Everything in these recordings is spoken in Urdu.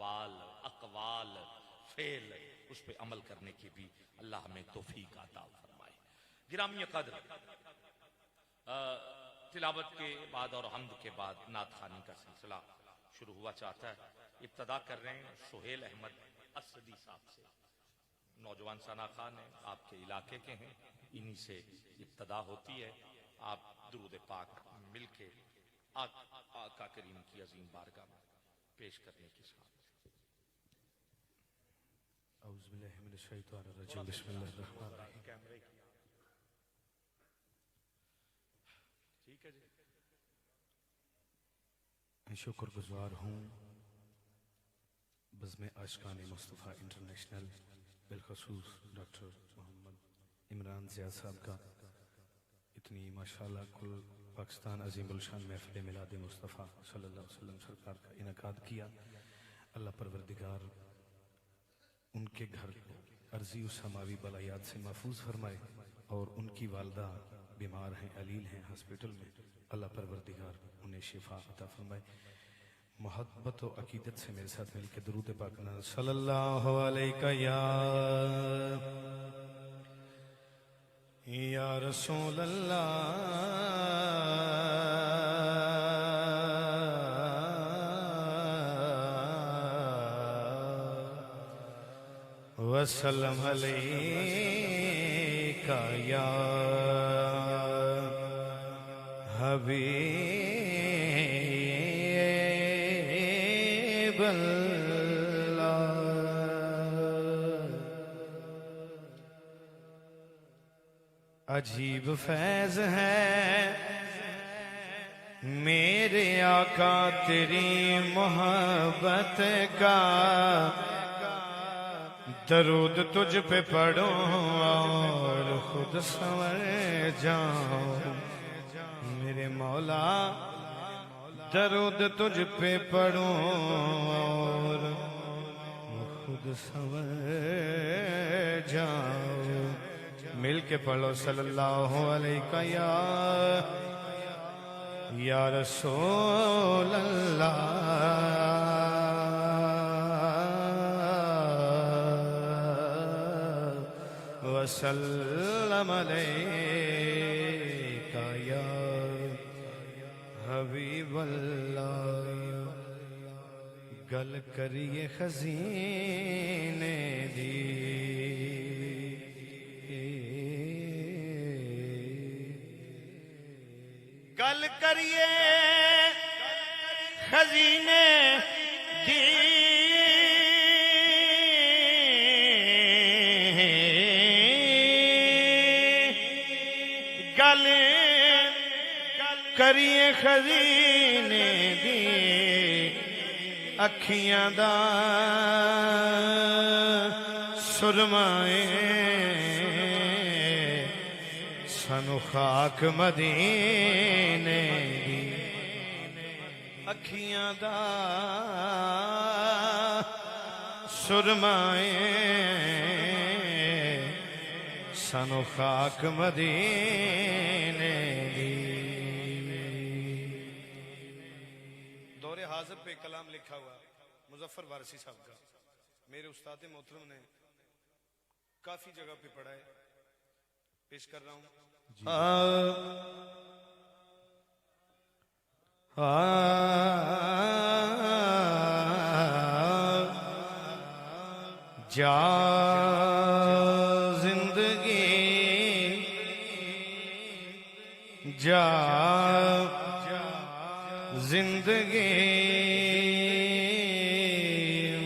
احوال، اقوال، فعل، اس پہ عمل کرنے کی بھی اللہ ہمیں توفیق عطا فرمائے۔ گرامی قدر، تلاوت کے بعد اور حمد کے بعد نعت خوانی کا سلسلہ شروع ہوا چاہتا ہے۔ ابتدا کر رہے ہیں سہیل احمد اسدی صاحب سے، نوجوان ثنا خان ہیں، آپ کے علاقے کے ہیں، انہی سے ابتدا ہوتی ہے۔ آپ درود پاک مل کے آقا کریم کی عظیم بارگاہ میں پیش کرنے کی سعادت۔ اعوذ باللہ من الشیطان الرجیم، بسم اللہ الرحمن الرحیم۔ ٹھیک ہے جی، میں شکر گزار ہوں بزم عاشقان مصطفیٰ انٹرنیشنل، بالخصوص ڈاکٹر محمد عمران زیاد صاحب کا، اتنی ماشاءاللہ کل پاکستان عظیم الشان محفل میلاد مصطفیٰ صلی اللہ علیہ وسلم سرکار کا انعقاد کیا۔ اللہ پروردگار ان کے گھر کو عرضی و سماوی بلایات سے محفوظ فرمائے، اور ان کی والدہ بیمار ہیں، علیل ہیں ہسپیٹل میں، اللہ پروردگار انہیں شفا عطا فرمائے۔ محبت و عقیدت سے میرے ساتھ مل کے درود پاک صلی اللہ علیہ یا رسول اللہ وسلم علیکہ یا حبیب اللہ۔ عجیب فیض ہے میرے آقا تیری محبت کا، درود تجھ پہ پڑھوں اور خود سنور جاؤں میرے مولا، درود تجھ پہ پڑھوں اور خود سنور جاؤں۔ مل کے پڑھو صلی اللہ علیہ یا رسول اللہ وسلم علیکہ یا حبیب اللہ۔ گل کریے خزینے دی، گل کریے خزینے دی، گل کریے خزینے دی، اکھیاں دا سرمائے سانو خاک مدینے دی، اکھیاں دا سرمائے سانو خاک مدینے دی۔ دور حاضر پہ کلام لکھا ہوا مظفر وارسی صاحب کا، میرے استاد محترم نے کافی جگہ پہ پڑھا ہے، پیش کر رہا ہوں۔ جا زندگی جا زندگی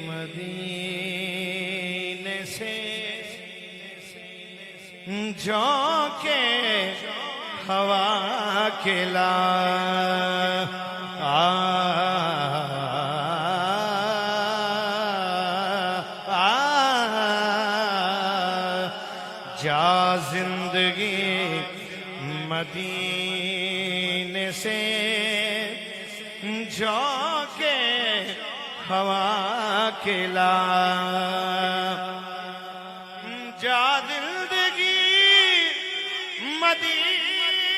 مدینے سے جھونکے ہوا کھلا جا زندگی مدینے سے جھونکے ہوا کھلا، جا زندگی مدینے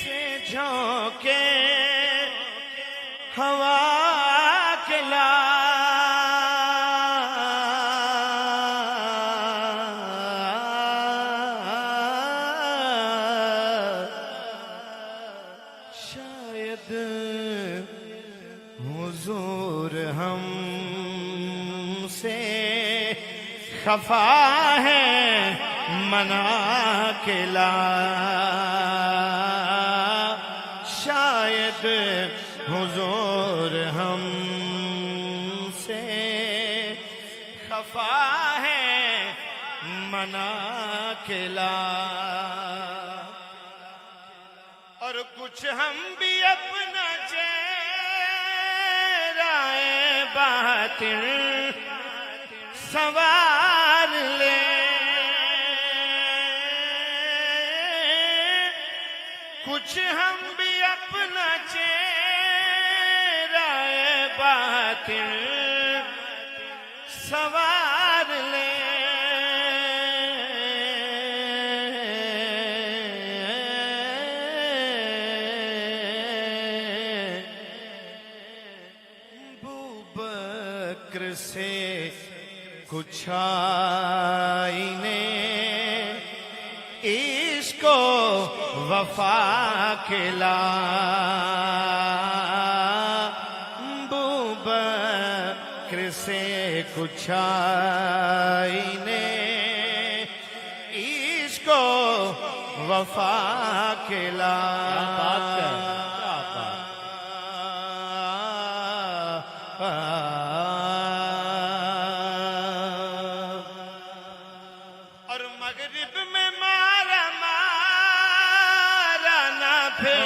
سے جھونکے ہوا ہم سے خفا ہے منا کے لا، شاید حضور ہم سے خفا ہے منا کے لا، اور کچھ ہم بھی اپنا چہرہ باطن سوار لیں، کچھ ہم بھی اپنا چہرہ باطن سوار لیں، ابوبکر سے کچھ آئینے عشق و وفا کے لا، ابوبکر سے کچھ آئینے عشق و وفا کے لا، اور مغرب میں مارا مارا نہ پھر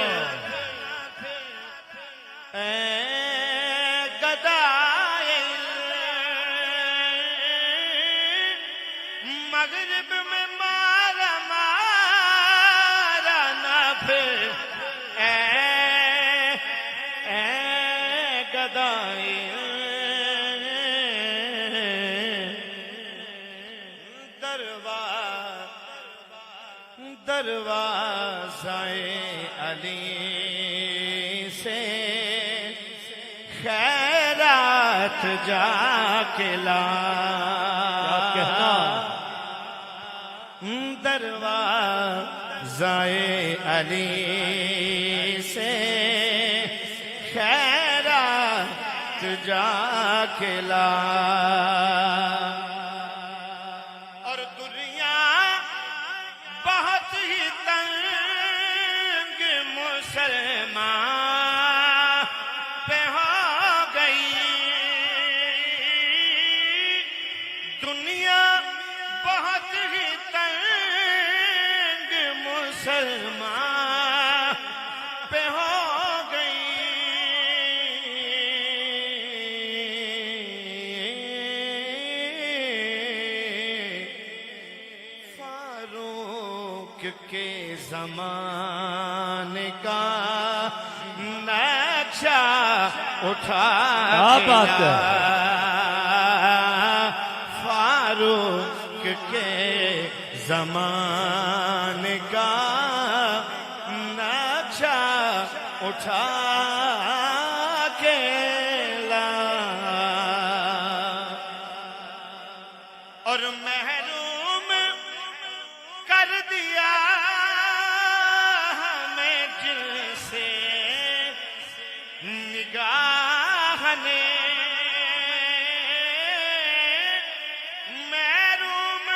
اے گدائے، مغرب میں مارا مارا نہ پھر اے گدائے، دروازۂ علی سے خیرات جا کے لا، دروازۂ علی سے خیرات جا کے لا، اور دنیا بہت ہی تنگ مسلمان پہ ہو گئی، دنیا بہت ہی تنگ مسلمان پہ ہو گئی، فاروق کے زمانے کا نقشہ اٹھا کے لا، فاروق کے زمانے کا نقشہ اٹھا کے لا، اور محروم کر دیا ہمیں جن سے نگاہ نے، محروم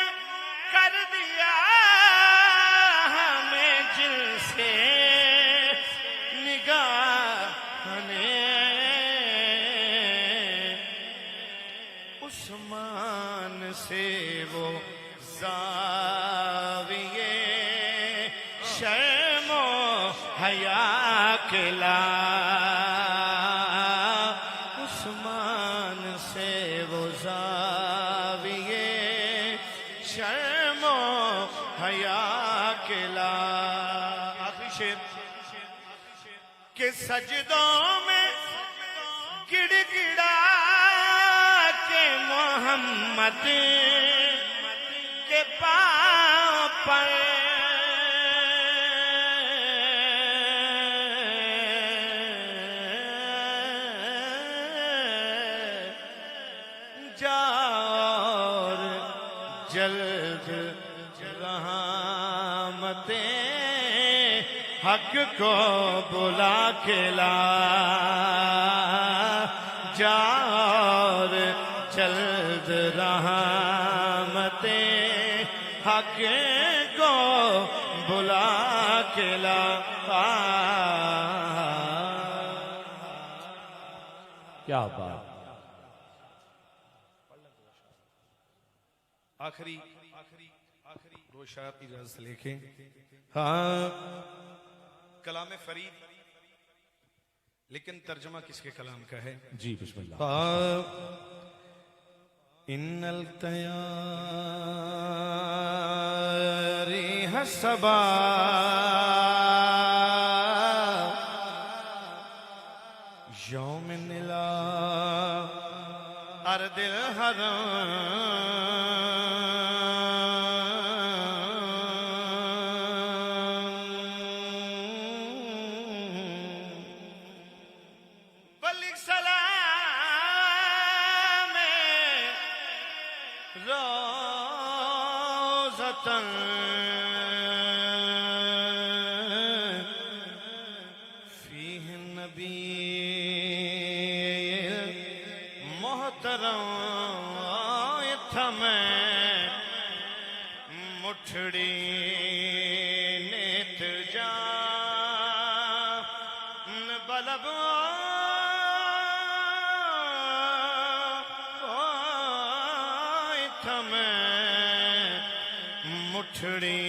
کر دیا ہمیں جن سے نگاہ نے، عثمان سے وہ زاویے شرم و حیا کے لا، عثمان سے وہ زاویے شرم و حیا کے لا، آخری شعر کہ سجدوں میں گڑ گڑا کے محمد کے پاؤں پر اور جلد رحمتیں حق کو بلا کے لا، جا آگے کو بلا کے لا کیا بات. آخری دو شعر اجازت لے کے. ہاں کلام فرید، لیکن ترجمہ کس کے کلام کا ہے؟ جی بسم اللہ. ان التیاری حسبا یوم نلا ارد بلغ سلام روزتن فیہ النبی محترم تھمیں مٹھڑی نیت جان بلب تھمیں مٹھڑی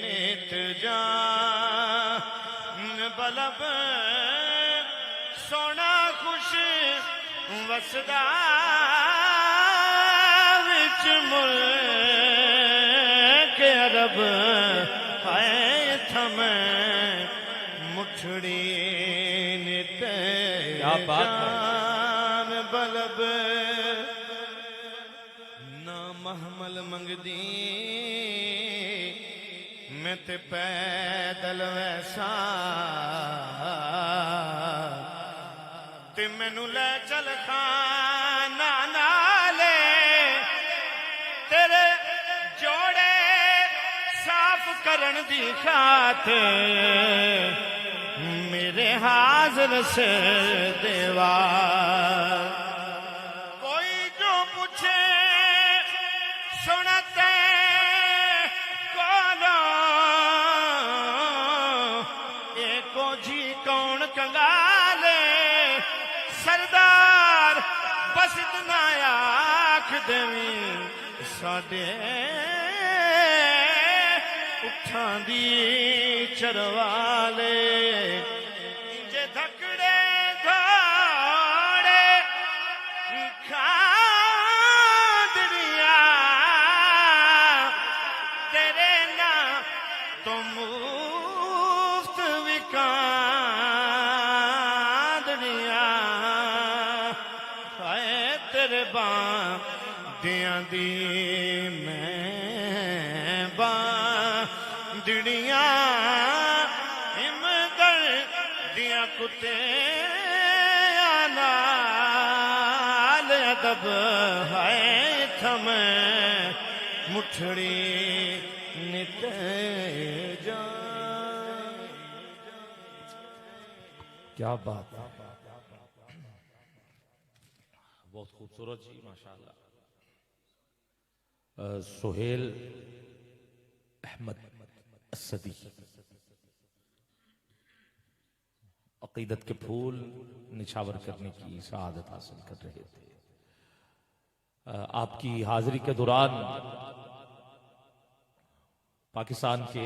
نیت جان بلب سونا خوش وسدا وچ ملک عرب ہے تھمیں مٹھڑی نت جان بلب نہ محمل منگ دی میں تے پیدل ویسا تے مینو لے چل خانہ نالے تیرے جوڑے صاف کرن دی خاطر میرے حاضر سے دیوار کوئی جو پوچھے سنتے کونو ایکو جی کون کنگالے سردار بس اتنا آکھ دیویں ساڈے اٹھاں دی چروالے جے دھکڑے گھوڑے کھاندڑیاں تیرے نا تو مفت وکاندڑیاں ہائے تیرے بان دیاں دی میں بان دڑیاں ہمدر دیاں کتے نال ادب ہے تھمیں مٹھڑی نت جان. کیا بات. بہت خوبصورت جی ماشاءاللہ. سہیل احمد السدی عقیدت کے پھول نچھاور کرنے کی سعادت حاصل کر رہے تھے. آپ کی حاضری کے دوران پاکستان کے